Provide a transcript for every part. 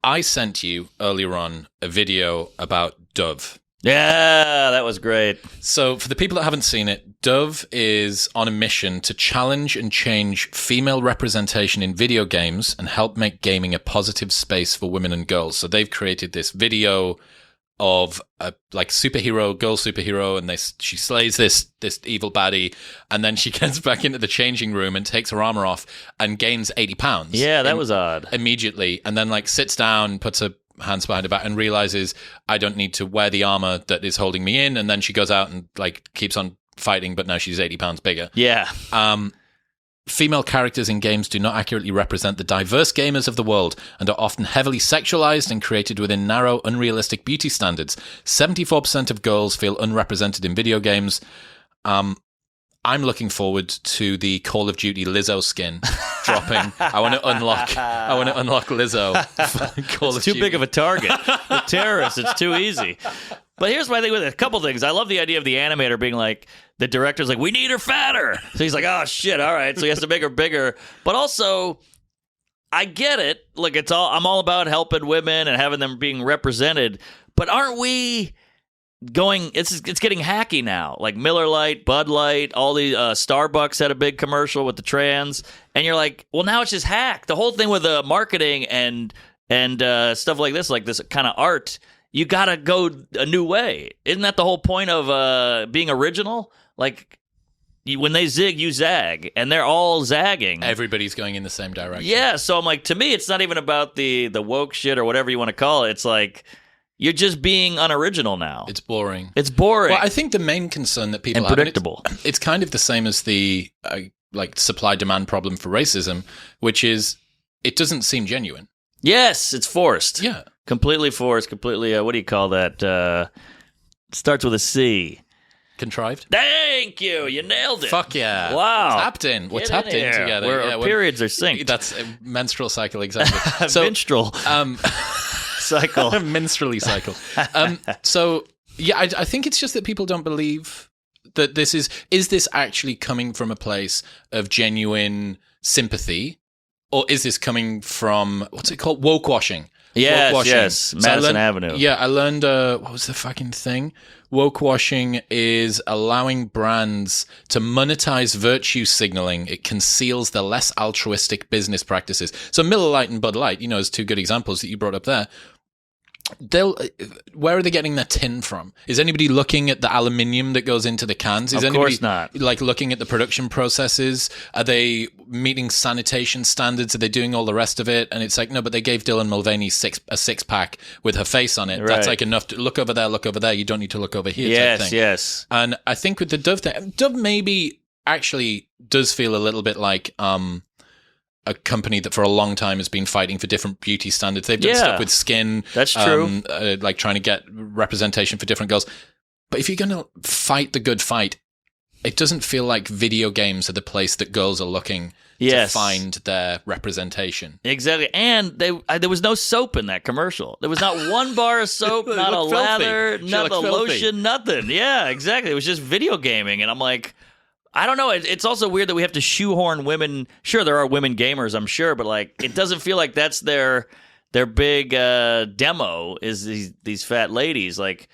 I sent you earlier on a video about Dove. Yeah, that was great. So for the people that haven't seen it, Dove is on a mission to challenge and change female representation in video games and help make gaming a positive space for women and girls. So they've created this video of a like superhero, girl superhero, and she slays this evil baddie, and then she gets back into the changing room and takes her armor off and gains 80 pounds. Yeah, that was odd. Immediately, and then like sits down, puts her hands behind her back, and realizes I don't need to wear the armor that is holding me in, and then she goes out and like keeps on fighting, but now she's 80 pounds bigger. Yeah. Female characters in games do not accurately represent the diverse gamers of the world and are often heavily sexualized and created within narrow, unrealistic beauty standards. 74% of girls feel unrepresented in video games. I'm looking forward to the Call of Duty Lizzo skin dropping. I want to unlock Lizzo. It's too big of a target. The terrorists, it's too easy. But here's my thing with it. A couple things. I love the idea of the animator being like, the director's like, we need her fatter. So he's like, oh, shit, all right. So he has to make her bigger. But also, I get it. Like, I'm all about helping women and having them being represented. But aren't we going, it's getting hacky now. Like Miller Lite, Bud Light, all the Starbucks had a big commercial with the trans. And you're like, well, now it's just hack. The whole thing with the marketing and stuff like this kind of art, you got to go a new way. Isn't that the whole point of being original? Like, when they zig, you zag, and they're all zagging. Everybody's going in the same direction. Yeah, so I'm like, to me, it's not even about the woke shit or whatever you want to call it. It's like, you're just being unoriginal now. It's boring. Well, I think the main concern that people and have... predictable. It's kind of the same as the supply-demand problem for racism, which is, it doesn't seem genuine. Yes, it's forced. Yeah. Completely forced, completely, what do you call that? Starts with a C. Contrived? Thank you. You nailed it. Fuck yeah. Wow. Tapped in. We're tapped in together. Our periods are synced. That's a menstrual cycle, exactly. Minstrel cycle. Minstrelly cycle. So, yeah, I think it's just that people don't believe that this is this actually coming from a place of genuine sympathy, or is this coming from, what's it called? Woke washing. Yes. Madison Avenue. Yeah, I learned, what was the fucking thing? Woke washing is allowing brands to monetize virtue signaling. It conceals the less altruistic business practices. So Miller Lite and Bud Light, as two good examples that you brought up there. Where are they getting their tin from? Is anybody looking at the aluminium that goes into the cans? Is anybody, course not. Like looking at the production processes? Are they meeting sanitation standards? Are they doing all the rest of it? And it's like, no, but they gave Dylan Mulvaney a six pack with her face on it. Right. That's like enough to look over there, look over there. You don't need to look over here. Yes. And I think with the Dove thing, Dove maybe actually does feel a little bit like a company that for a long time has been fighting for different beauty standards. They've done stuff with skin. That's true. Like trying to get representation for different girls. But if you're going to fight the good fight, it doesn't feel like video games are the place that girls are looking to find their representation. Exactly. And there was no soap in that commercial. There was not one bar of soap, not a lather, not a lotion, nothing. Yeah, exactly. It was just video gaming. And I'm like, I don't know. It's also weird that we have to shoehorn women. Sure, there are women gamers, I'm sure, but like it doesn't feel like that's their big demo is these fat ladies. Like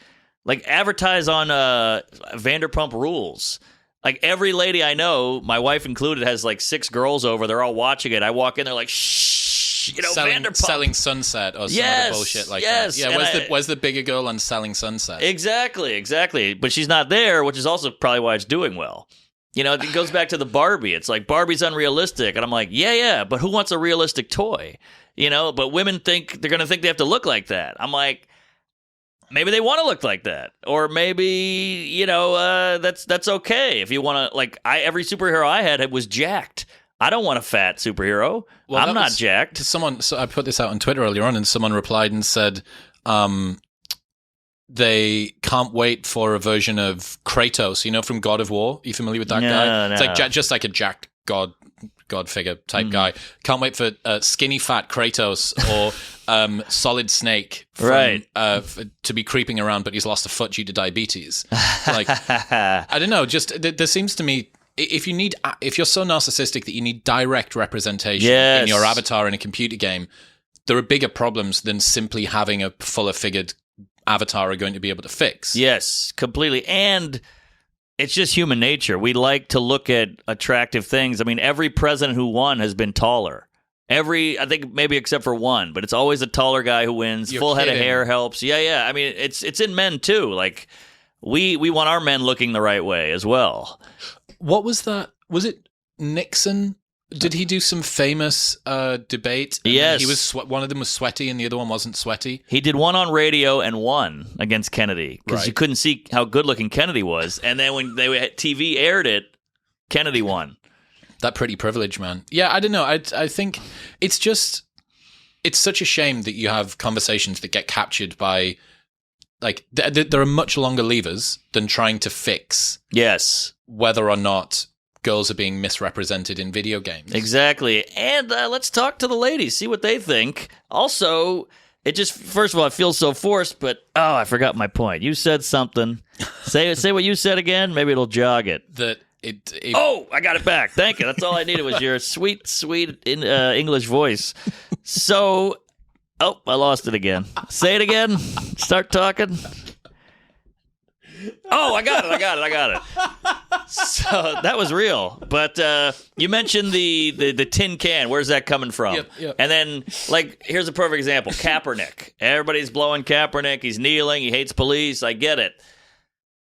advertise on Vanderpump Rules. Like every lady I know, my wife included, has like 6 girls over. They're all watching it. I walk in, they're like, shh, Vanderpump. Selling Sunset or some other bullshit like that. Yeah, where's the bigger girl on Selling Sunset? Exactly. But she's not there, which is also probably why it's doing well. It goes back to the Barbie. It's like Barbie's unrealistic. And I'm like, yeah, but who wants a realistic toy? But women think they're going to think they have to look like that. I'm like, maybe they want to look like that. Or maybe, that's okay. If you want to, like, every superhero I had was jacked. I don't want a fat superhero. Well, I'm not jacked. So I put this out on Twitter earlier on, and someone replied and said, they can't wait for a version of Kratos, from God of War. Are you familiar with that guy? No. It's like just like a jacked god figure type guy. Can't wait for skinny fat Kratos or Solid Snake to be creeping around, but he's lost a foot due to diabetes. Like, I don't know. Just there seems to me, if you're so narcissistic that you need direct representation in your avatar in a computer game, there are bigger problems than simply having a fuller figured avatar are going to be able to fix. Yes, completely. And it's just human nature. We like to look at attractive things. I mean, every president who won has been taller. I think maybe except for one, but it's always a taller guy who wins. You're Full kidding. head of hair helps. Yeah. I mean, it's in men too. Like we want our men looking the right way as well. What was that? Was it Nixon? Did he do some famous debate? And Yes. He was one of them was sweaty and the other one wasn't sweaty. He did one on radio and won against Kennedy because Right. you couldn't see how good looking Kennedy was. And then when TV aired it, Kennedy won. That pretty privilege, man. Yeah, I don't know. I think it's such a shame that you have conversations that get captured by, like, there are much longer levers than trying to fix Yes. whether or not girls are being misrepresented in video games. Exactly. And let's talk to the ladies, see what they think. Also, it just, first of all, it feels so forced, but, I forgot my point. You said something. Say what you said again. Maybe it'll jog it. That I got it back. Thank you. That's all I needed was your sweet, sweet English voice. So, I lost it again. Say it again. Start talking. I got it. So that was real. But you mentioned the tin can. Where's that coming from? Yep. And then, like, here's a perfect example. Kaepernick. Everybody's blowing Kaepernick. He's kneeling. He hates police. I get it.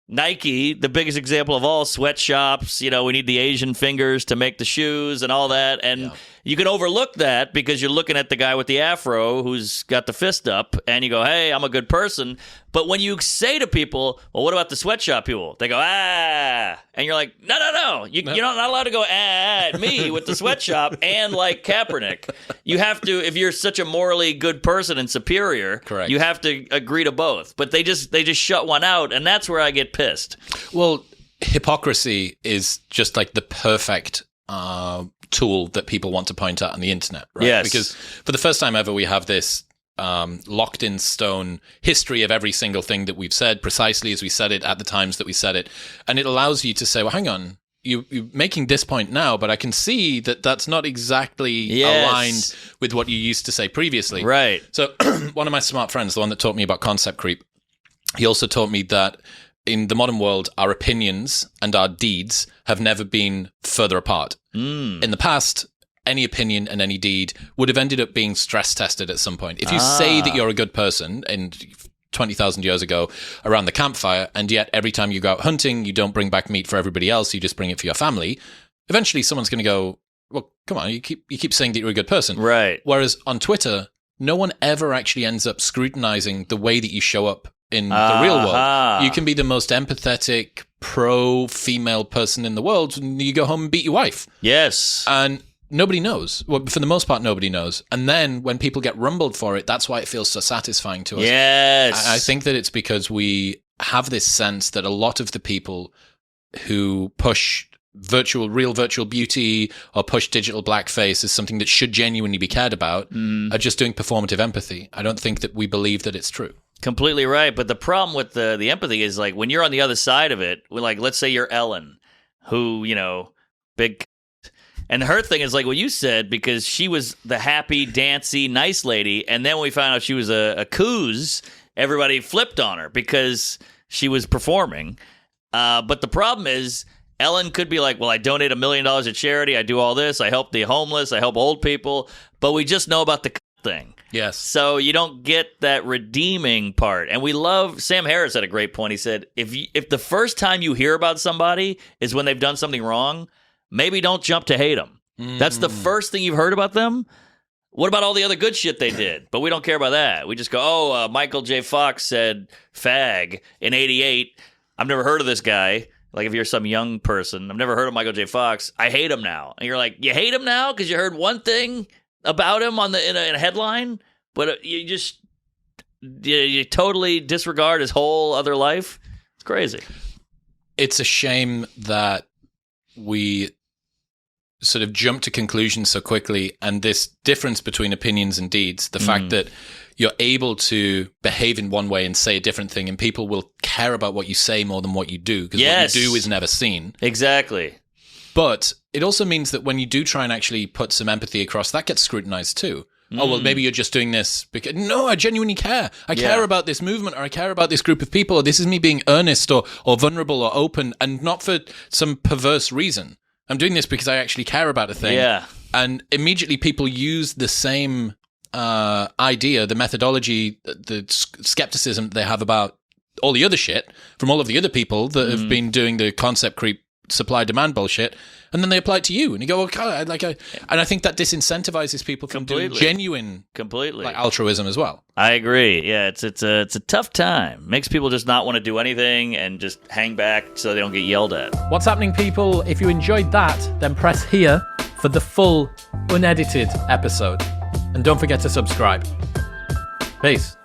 Nike, the biggest example of all, sweatshops, we need the Asian fingers to make the shoes and all that. And you can overlook that because you're looking at the guy with the afro who's got the fist up and you go, hey, I'm a good person. But when you say to people, well, what about the sweatshop people? They go, ah. And you're like, no. You're not allowed to go, at me with the sweatshop and like Kaepernick. You have to, if you're such a morally good person and superior, Correct. You have to agree to both. But they just shut one out, and that's where I get pissed. Well, hypocrisy is just like the perfect tool that people want to point at on the internet, right? Yes. Because for the first time ever, we have this locked in stone history of every single thing that we've said precisely as we said it at the times that we said it. And it allows you to say, well, hang on, you're making this point now, but I can see that that's not exactly aligned with what you used to say previously. Right. So one of my smart friends, the one that taught me about concept creep, he also taught me that in the modern world, our opinions and our deeds have never been further apart. In the past, any opinion and any deed would have ended up being stress tested at some point. If you say that you're a good person and 20,000 years ago around the campfire, and yet every time you go out hunting, you don't bring back meat for everybody else, you just bring it for your family, eventually someone's going to go, well, come on, you keep saying that you're a good person. Right. Whereas on Twitter, no one ever actually ends up scrutinizing the way that you show up in the real world. You can be the most empathetic, pro-female person in the world, and you go home and beat your wife. Yes. And nobody knows. Well, for the most part, nobody knows. And then when people get rumbled for it, that's why it feels so satisfying to us. Yes. I think that it's because we have this sense that a lot of the people who push real virtual beauty or push digital blackface as something that should genuinely be cared about are just doing performative empathy. I don't think that we believe that it's true. Completely right. But the problem with the empathy is, like, when you're on the other side of it, like, let's say you're Ellen, who, big. And her thing is like what you said, because she was the happy, dancy, nice lady. And then when we found out she was a coos, everybody flipped on her because she was performing. But the problem is, Ellen could be like, well, I donate $1 million to charity. I do all this. I help the homeless. I help old people. But we just know about the thing. Yes. So you don't get that redeeming part. And we love, Sam Harris had a great point. He said, if the first time you hear about somebody is when they've done something wrong, maybe don't jump to hate them. That's the first thing you've heard about them. What about all the other good shit they did? But we don't care about that. We just go, Michael J. Fox said fag in 88. I've never heard of this guy. Like, if you're some young person, I've never heard of Michael J. Fox. I hate him now. And you're like, you hate him now because you heard one thing about him in a headline, but you totally disregard his whole other life. It's crazy. It's a shame that we sort of jump to conclusions so quickly, and this difference between opinions and deeds, the fact that you're able to behave in one way and say a different thing, and people will care about what you say more than what you do, because what you do is never seen. Exactly. But it also means that when you do try and actually put some empathy across, that gets scrutinized too. Oh, well, maybe you're just doing this because... No, I genuinely care. I care about this movement, or I care about this group of people, or this is me being earnest or vulnerable or open, and not for some perverse reason. I'm doing this because I actually care about a thing. Yeah. And immediately people use the same idea, the methodology, the skepticism they have about all the other shit from all of the other people that have been doing the concept creep, supply-demand bullshit, and then they apply it to you, and you go, "Oh God!" And I think that disincentivizes people from doing genuine, altruism as well. I agree. Yeah, it's a tough time. Makes people just not want to do anything and just hang back so they don't get yelled at. What's happening, people? If you enjoyed that, then press here for the full, unedited episode, and don't forget to subscribe. Peace.